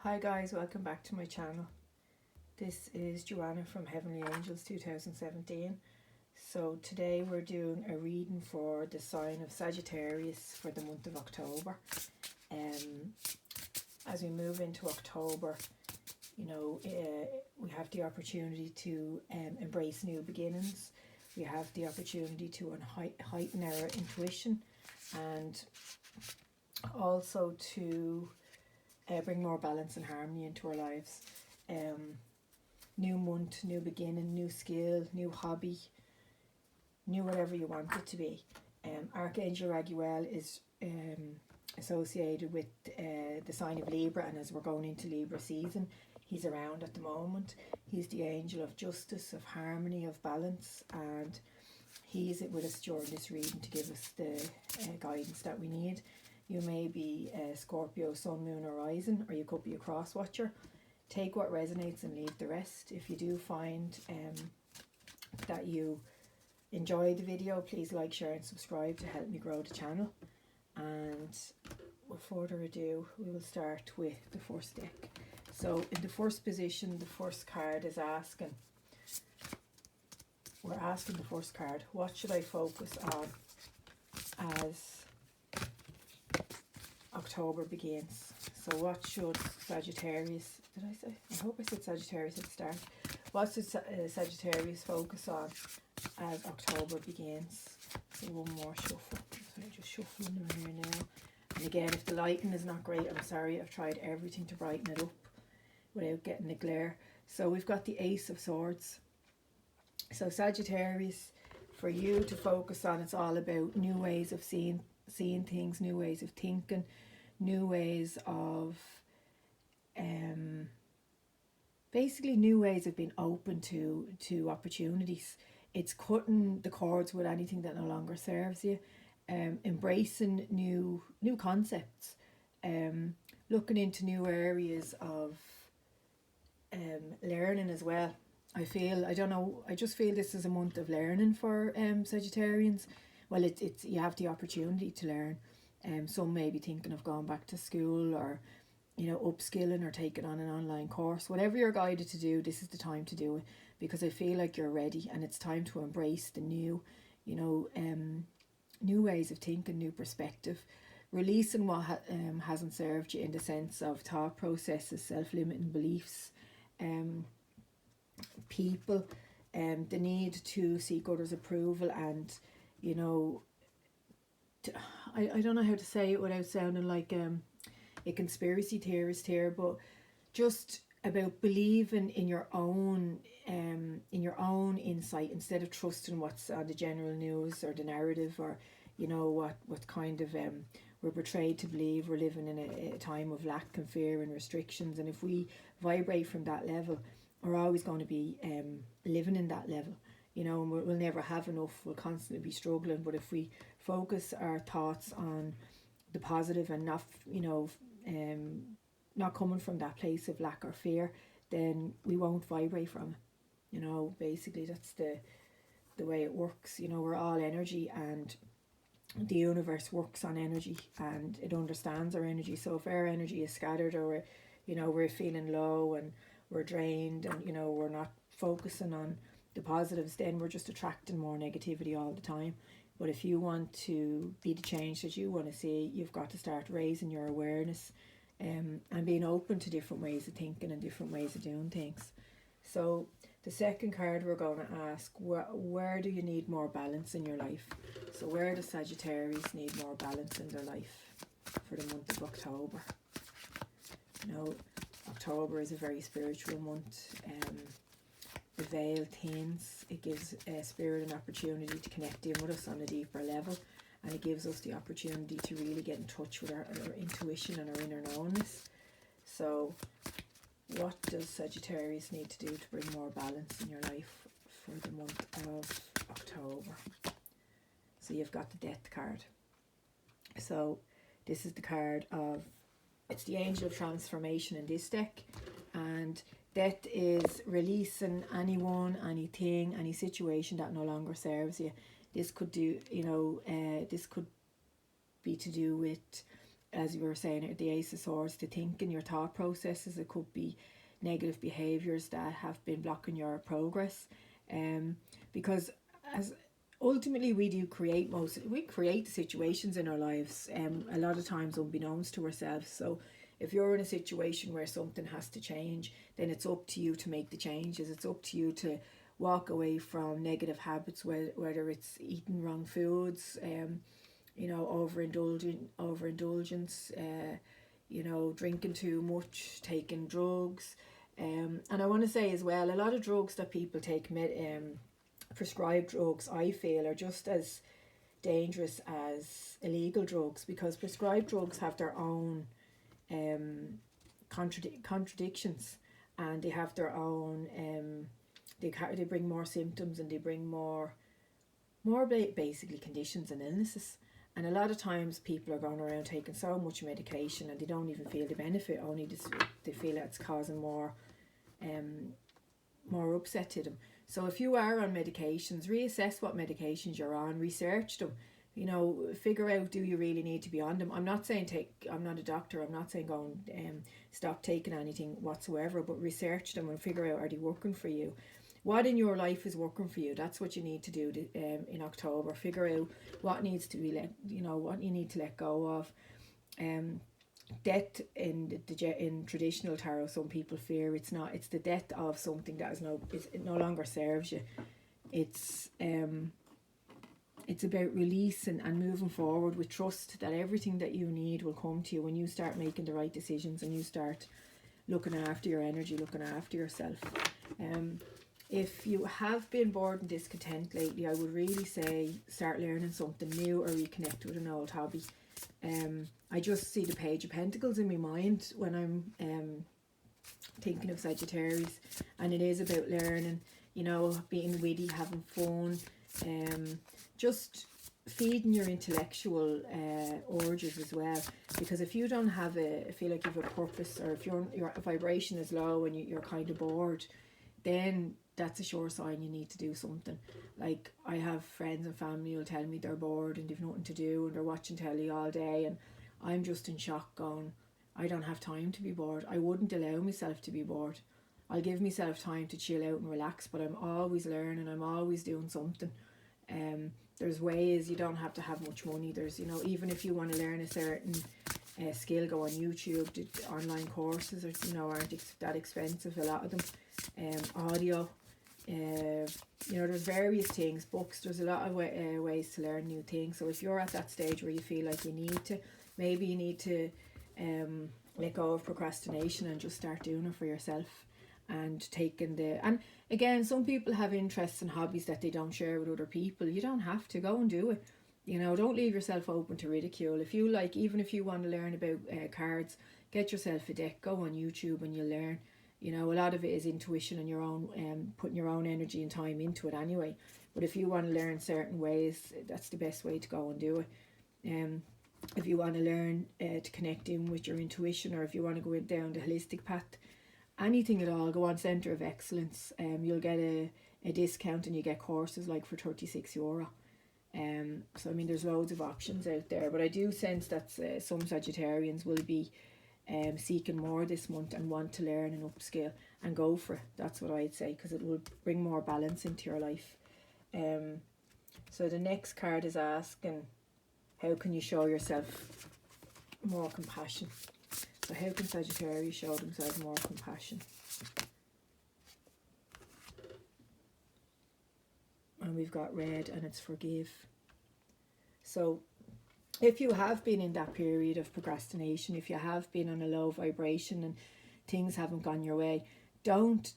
Hi guys, welcome back to my channel. This is Joanna from Heavenly Angels 2017. So today we're doing a reading for the sign of Sagittarius for the month of October. As we move into October, we have the opportunity to embrace new beginnings. We have the opportunity to heighten our intuition and also to bring more balance and harmony into our lives. New month, new beginning, new skill, new hobby, new whatever you want it to be. Archangel Raguel is associated with the sign of Libra, and as we're going into Libra season, he's around at the moment. He's the angel of justice, of harmony, of balance, and he's with us during this reading to give us the guidance that we need. You may be a Scorpio, Sun, Moon, or Rising, or you could be a cross watcher. Take what resonates and leave the rest. If you do find that you enjoy the video, please like, share and subscribe to help me grow the channel. And without further ado, we will start with the first deck. So in the first position, the first card is asking, we're asking the first card, what should I focus on as October begins? So what should Sagittarius, did I say? I hope I said Sagittarius at the start. What should Sagittarius focus on as October begins? So one more shuffle. So I'm just shuffling them here now. And again, if the lighting is not great, I'm sorry. I've tried everything to brighten it up without getting the glare. So we've got the Ace of Swords. So Sagittarius, for you to focus on, it's all about new ways of seeing things, new ways of thinking, new ways of basically new ways of being open to opportunities. It's cutting the cords with anything that no longer serves you, embracing new concepts, looking into new areas of learning as well. I just feel this is a month of learning for Sagittarians. Well, it's you have the opportunity to learn. Some may be thinking of going back to school, or upskilling, or taking on an online course. Whatever you're guided to do, this is the time to do it, because I feel like you're ready and it's time to embrace the new, new ways of thinking, new perspective, releasing what hasn't served you in the sense of thought processes, self-limiting beliefs, people, the need to seek others' approval, and I don't know how to say it without sounding like a conspiracy theorist here, but just about believing in your own insight, instead of trusting what's on the general news or the narrative, or what kind of we're portrayed to believe. We're living in a time of lack and fear and restrictions, and if we vibrate from that level, we're always going to be living in that level, and we'll never have enough. We'll constantly be struggling. But if we focus our thoughts on the positive and not coming from that place of lack or fear, then we won't vibrate from it. Basically that's the way it works. We're all energy, and the universe works on energy, and it understands our energy. So if our energy is scattered, or we're feeling low and we're drained, and we're not focusing on the positives, then we're just attracting more negativity all the time. But if you want to be the change that you want to see, you've got to start raising your awareness, and being open to different ways of thinking and different ways of doing things. So the second card we're going to ask, where do you need more balance in your life? So where does Sagittarius need more balance in their life for the month of October? October is a very spiritual month. The veil thins. It gives spirit an opportunity to connect in with us on a deeper level, and it gives us the opportunity to really get in touch with our intuition and our inner knownness. So what does Sagittarius need to do to bring more balance in your life for the month of October? So you've got the Death card. So this is the card of, it's the Angel of Transformation in this deck, and Death is releasing anyone, anything, any situation that no longer serves you. This could do, this could be to do with as you were saying, the Ace of Swords, the thinking, your thought processes. It could be negative behaviours that have been blocking your progress. Because as ultimately we create the situations in our lives, a lot of times unbeknownst to ourselves. So if you're in a situation where something has to change, then it's up to you to make the changes. It's up to you to walk away from negative habits, whether it's eating wrong foods, overindulgence, drinking too much, taking drugs. And I want to say as well, a lot of drugs that people take, prescribed drugs, I feel, are just as dangerous as illegal drugs, because prescribed drugs have their own contradictions, and they have their own they bring more symptoms, and they bring more basically conditions and illnesses. And a lot of times people are going around taking so much medication and they don't even feel the benefit, only they feel that it's causing more upset to them. So if you are on medications, reassess what medications you're on, research them, figure out, do you really need to be on them? I'm not saying I'm not a doctor, I'm not saying go and stop taking anything whatsoever, but research them and figure out, are they working for you? What in your life is working for you? That's what you need to do in October. Figure out what needs to be what you need to let go of. Death in traditional tarot, some people fear it's not. It's the death of something that it no longer serves you. It's about release and moving forward with trust that everything that you need will come to you when you start making the right decisions and you start looking after your energy, looking after yourself. If you have been bored and discontent lately, I would really say start learning something new or reconnect with an old hobby. I just see the Page of Pentacles in my mind when I'm thinking of Sagittarius, and it is about learning, being witty, having fun, just feeding your intellectual urges as well. Because if you don't feel like you have a purpose, or if your vibration is low and you're kind of bored, then that's a sure sign you need to do something. Like, I have friends and family who'll tell me they're bored and they've nothing to do and they're watching telly all day, and I'm just in shock going, I don't have time to be bored. I wouldn't allow myself to be bored. I'll give myself time to chill out and relax, but I'm always learning, I'm always doing something. There's ways, you don't have to have much money. There's, even if you want to learn a certain skill, go on YouTube. The online courses aren't that expensive, a lot of them. Audio, there's various things, books. There's a lot of ways to learn new things. So if you're at that stage where you feel like you need to let go of procrastination and just start doing it for yourself, and and again, some people have interests and hobbies that they don't share with other people. You don't have to. Go and do it. Don't leave yourself open to ridicule. If you like, even if you want to learn about cards, get yourself a deck, go on YouTube and you'll learn. A lot of it is intuition and your own putting your own energy and time into it anyway. But if you want to learn certain ways, that's the best way to go and do it. If you want to learn to connect in with your intuition, or if you want to go down the holistic path, anything at all, go on Centre of Excellence. You'll get a discount and you get courses like for €36. So there's loads of options out there, but I do sense that some Sagittarians will be seeking more this month and want to learn and upskill, and go for it. That's what I'd say, because it will bring more balance into your life. So the next card is asking, how can you show yourself more compassion? So how can Sagittarius show themselves more compassion? And we've got red, and it's forgive. So if you have been in that period of procrastination, if you have been on a low vibration and things haven't gone your way, don't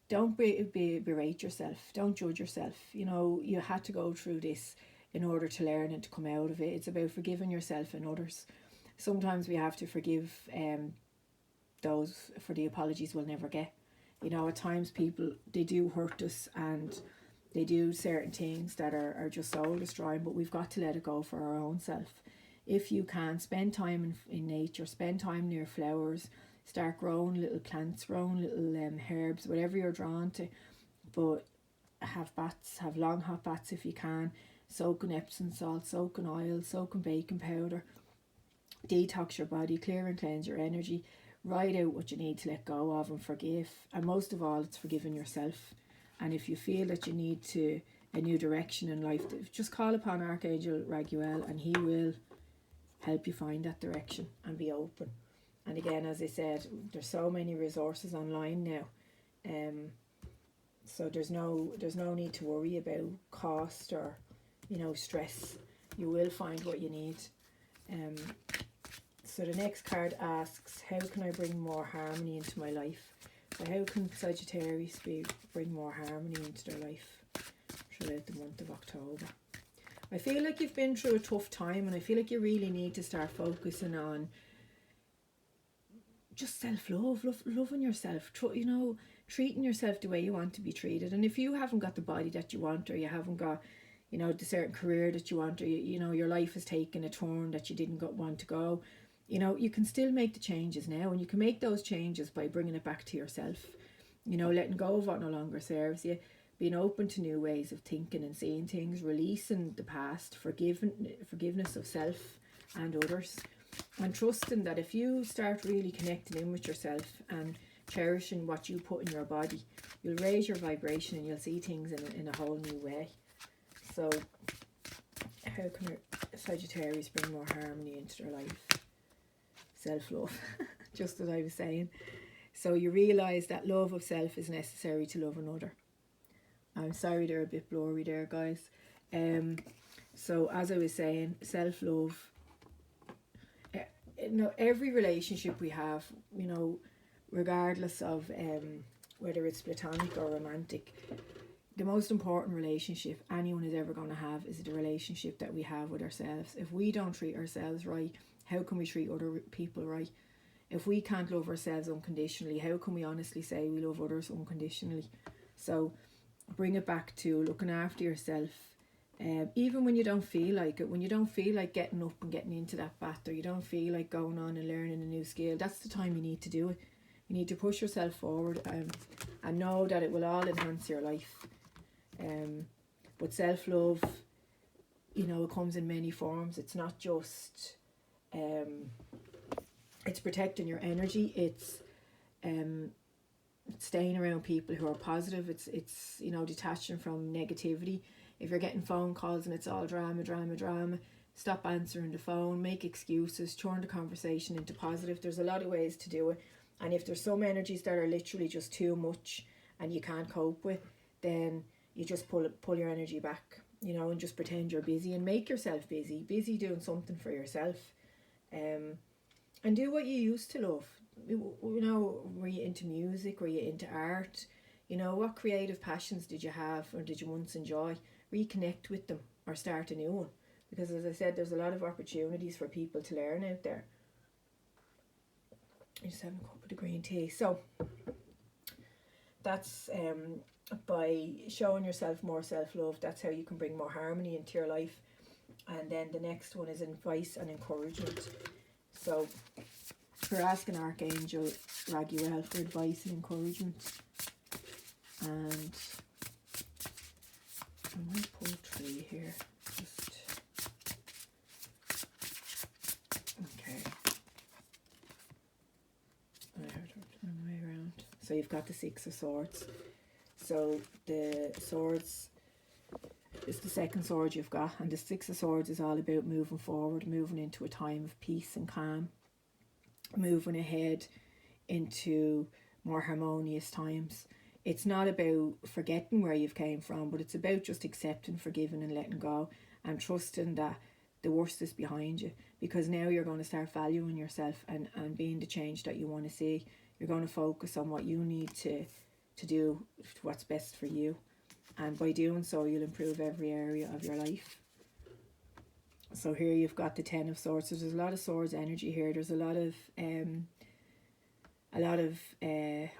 berate yourself. Don't judge yourself. You had to go through this in order to learn and to come out of it. It's about forgiving yourself and others. Sometimes we have to forgive those for the apologies we'll never get. At times people, they do hurt us and they do certain things that are just soul destroying, but we've got to let it go for our own self. If you can, spend time in nature, spend time near flowers, start growing little plants, growing little herbs, whatever you're drawn to. But have long hot baths if you can, soak in Epsom salt, soak in oil, soak in baking powder. detox your body, clear and cleanse your energy, write out what you need to let go of and forgive. And most of all, it's forgiving yourself. And if you feel that you need to a new direction in life, just call upon Archangel Raguel and he will help you find that direction and be open. And again, as I said, there's so many resources online now. So there's no need to worry about cost or, stress. You will find what you need. So the next card asks, how can I bring more harmony into my life? So how can Sagittarius bring more harmony into their life throughout the month of October? I feel like you've been through a tough time, and I feel like you really need to start focusing on just self-love, loving yourself, treating yourself the way you want to be treated. And if you haven't got the body that you want, or you haven't got, the certain career that you want, or, your life has taken a turn that you didn't want to go, you can still make the changes now, and you can make those changes by bringing it back to yourself, letting go of what no longer serves you, being open to new ways of thinking and seeing things, releasing the past, forgiveness of self and others, and trusting that if you start really connecting in with yourself and cherishing what you put in your body, you'll raise your vibration and you'll see things in a whole new way. So how can Sagittarius bring more harmony into their life? Self-love, just as I was saying. So you realise that love of self is necessary to love another. I'm sorry they're a bit blurry there, guys. So as I was saying, self-love, every relationship we have, regardless of whether it's platonic or romantic, the most important relationship anyone is ever going to have is the relationship that we have with ourselves. If we don't treat ourselves right, how can we treat other people right? If we can't love ourselves unconditionally, how can we honestly say we love others unconditionally? So bring it back to looking after yourself, even when you don't feel like it, when you don't feel like getting up and getting into that bath, or you don't feel like going on and learning a new skill. That's the time you need to do it. You need to push yourself forward, and know that it will all enhance your life. But self-love, it comes in many forms. It's not just it's protecting your energy, it's staying around people who are positive, it's detaching from negativity. If you're getting phone calls and it's all drama, stop answering the phone, make excuses, turn the conversation into positive. There's a lot of ways to do it, and if there's some energies that are literally just too much and you can't cope with, then you just pull your energy back, and just pretend you're busy and make yourself busy doing something for yourself, and do what you used to love. Were you into music? Were you into art? What creative passions did you have or did you once enjoy? Reconnect with them or start a new one, because as I said, there's a lot of opportunities for people to learn out there. I just having a cup of the green tea. So that's by showing yourself more self-love, that's how you can bring more harmony into your life. And then the next one is advice and encouragement. So we're asking Archangel Raguel for advice and encouragement. And I might pull 3 here. Okay. I have to turn my way around. So you've got the 6 of Swords. So the Swords is the second sword you've got, and the 6 of Swords is all about moving forward, moving into a time of peace and calm, moving ahead into more harmonious times. It's not about forgetting where you've came from, but it's about just accepting, forgiving and letting go, and trusting that the worst is behind you, because now you're going to start valuing yourself and being the change that you want to see. You're going to focus on what you need to do, what's best for you, and by doing so you'll improve every area of your life. So here you've got the 10 of Swords. So there's a lot of Swords energy here. There's a lot of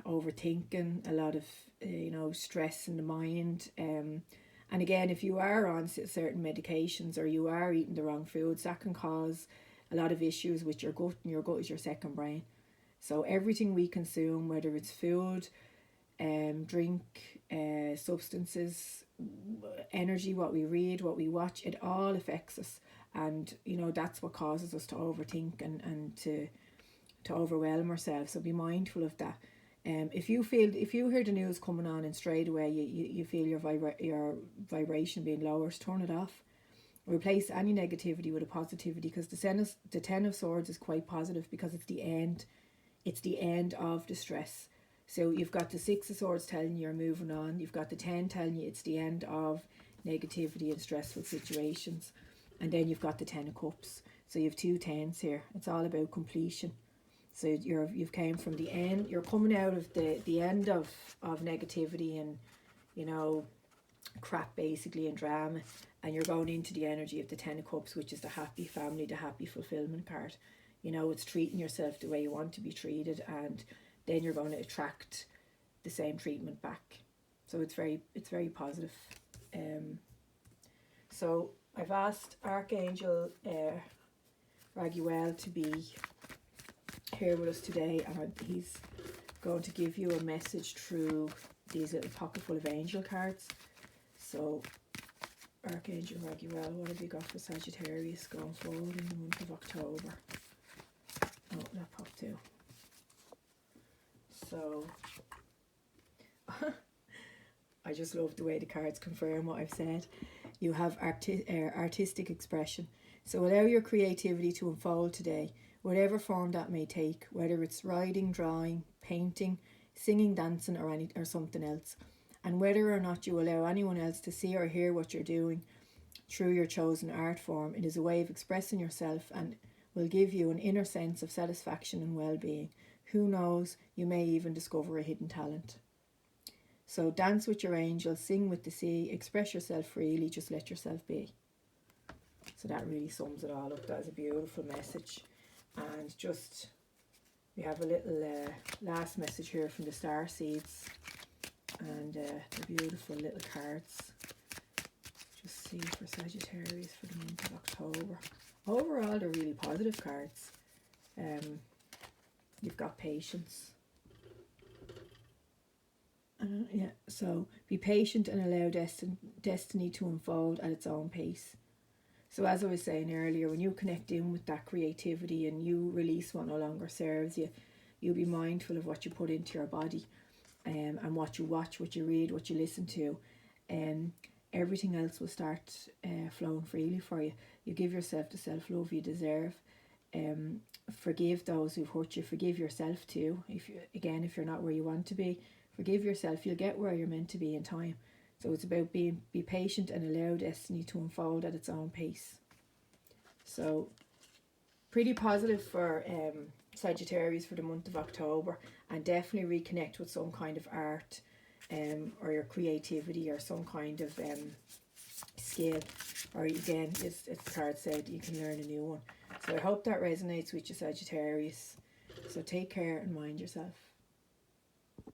overthinking, a lot of stress in the mind, and again, if you are on certain medications or you are eating the wrong foods, that can cause a lot of issues with your gut, and your gut is your second brain. So everything we consume, whether it's food, drink, substances, energy, what we read, what we watch, it all affects us. And you know, that's what causes us to overthink and to overwhelm ourselves. So be mindful of that. If you hear the news coming on and straight away you feel your vibration being lowered, turn it off. Replace any negativity with a positivity, because the Ten of Swords is quite positive, because it's the end of the stress. So you've got the Six of Swords telling you you're moving on. You've got the 10 telling you it's the end of negativity and stressful situations. And then you've got the 10 of Cups. So you have two 10s here. It's all about completion. So you've came from the end. You're coming out of the end of negativity and, you know, crap basically, and drama. And you're going into the energy of the 10 of Cups, which is the happy family, the happy fulfillment card. You know, it's treating yourself the way you want to be treated, and then you're going to attract the same treatment back. So it's very positive. So I've asked Archangel Raguel to be here with us today, and he's going to give you a message through these little pocket full of angel cards. So Archangel Raguel, what have you got for Sagittarius going forward in the month of October? Oh, that popped too. So I just love the way the cards confirm what I've said. You have artistic expression. So allow your creativity to unfold today, whatever form that may take, whether it's writing, drawing, painting, singing, dancing, or something else. And whether or not you allow anyone else to see or hear what you're doing through your chosen art form, it is a way of expressing yourself and will give you an inner sense of satisfaction and well-being. Who knows, you may even discover a hidden talent. So dance with your angels, sing with the sea, express yourself freely, just let yourself be. So that really sums it all up. That is a beautiful message. And just, we have a little last message here from the star seeds, and the beautiful little cards. Just see for Sagittarius for the month of October. Overall, they're really positive cards. You've got patience. Yeah, so be patient and allow destiny to unfold at its own pace. So as I was saying earlier, when you connect in with that creativity and you release what no longer serves you, you'll be mindful of what you put into your body, and what you watch, what you read, what you listen to, and everything else will start flowing freely for you. You give yourself the self-love you deserve. Forgive those who've hurt you. Forgive yourself too. If you're not where you want to be, forgive yourself. You'll get where you're meant to be in time. So it's about be patient and allow destiny to unfold at its own pace. So pretty positive for Sagittarius for the month of October, and definitely reconnect with some kind of art, or your creativity, or some kind of skill, or again, as the card said, you can learn a new one. So I hope that resonates with you, Sagittarius. So take care and mind yourself.